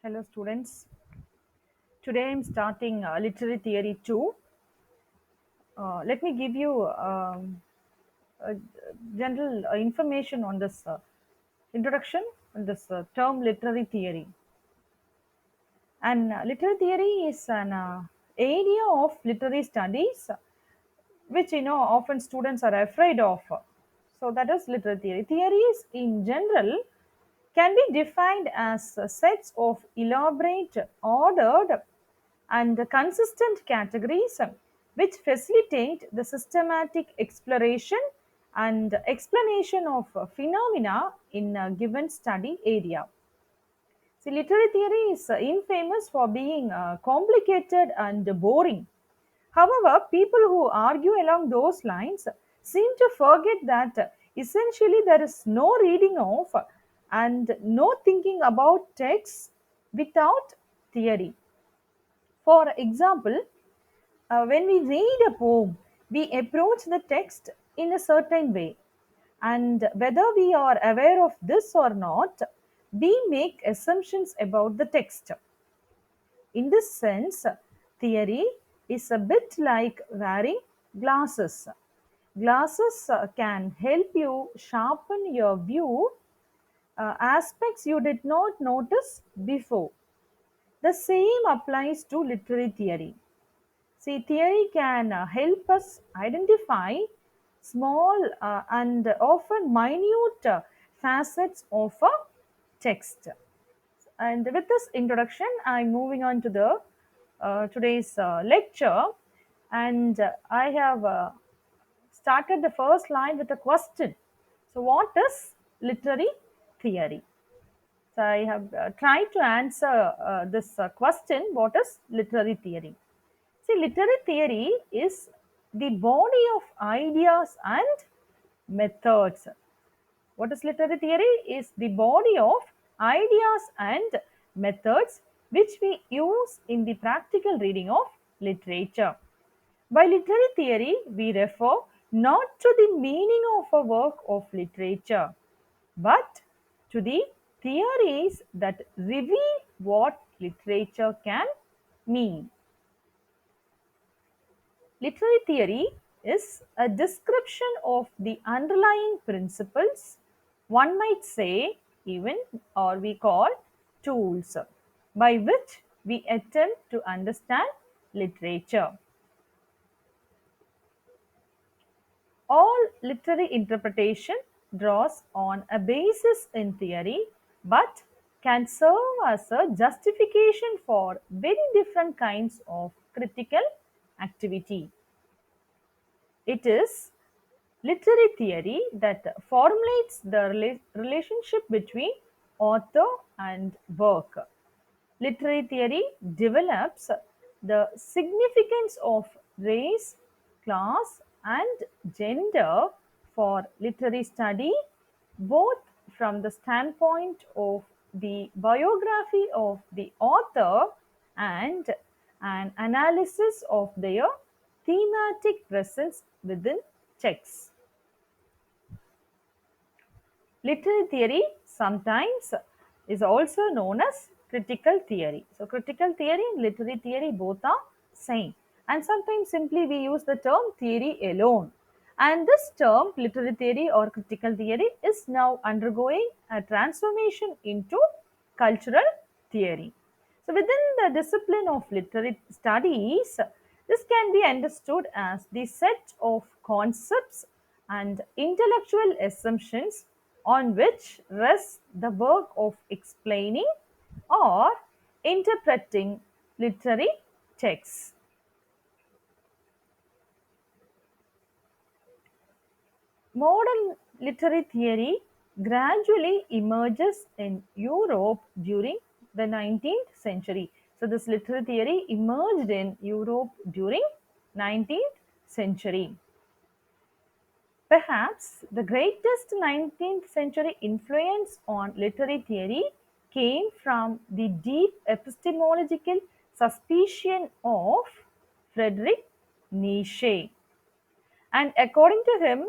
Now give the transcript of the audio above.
Hello, students. Today I'm starting literary theory 2. Let me give you a general information on this introduction on this term literary theory. And literary theory is an area of literary studies which often students are afraid of. So that is literary theory. Theories in general can be defined as sets of elaborate, ordered, and consistent categories which facilitate the systematic exploration and explanation of phenomena in a given study area. See, literary theory is infamous for being complicated and boring. However, people who argue along those lines seem to forget that essentially there is no reading of and no thinking about text without theory. For example, when we read a poem, we approach the text in a certain way, and whether we are aware of this or not, we make assumptions about the text. In this sense, theory is a bit like wearing glasses. Glasses can help you sharpen your view aspects you did not notice before. The same applies to literary theory. See, theory can help us identify small and often minute facets of a text. And with this introduction, I'm moving on to the today's lecture, and I have started the first line with a question. So, what is literary theory? So, I have tried to answer this question. What is literary theory? See, literary theory is the body of ideas and methods. What is literary theory? Is the body of ideas and methods which we use in the practical reading of literature. By literary theory, we refer not to the meaning of a work of literature, but to the theories that reveal what literature can mean. Literary theory is a description of the underlying principles, one might say, even, or we call tools, by which we attempt to understand literature. All literary interpretation draws on a basis in theory but can serve as a justification for very different kinds of critical activity. It is literary theory that formulates the relationship between author and work. Literary theory develops the significance of race, class, and gender for literary study, both from the standpoint of the biography of the author and an analysis of their thematic presence within texts. Literary theory sometimes is also known as critical theory. So, critical theory and literary theory both are same. And sometimes simply we use the term theory alone. And this term, literary theory or critical theory, is now undergoing a transformation into cultural theory. So, within the discipline of literary studies, this can be understood as the set of concepts and intellectual assumptions on which rests the work of explaining or interpreting literary texts. Modern literary theory gradually emerges in Europe during the 19th century. So, this literary theory emerged in Europe during 19th century. Perhaps the greatest 19th century influence on literary theory came from the deep epistemological suspicion of Friedrich Nietzsche. And according to him,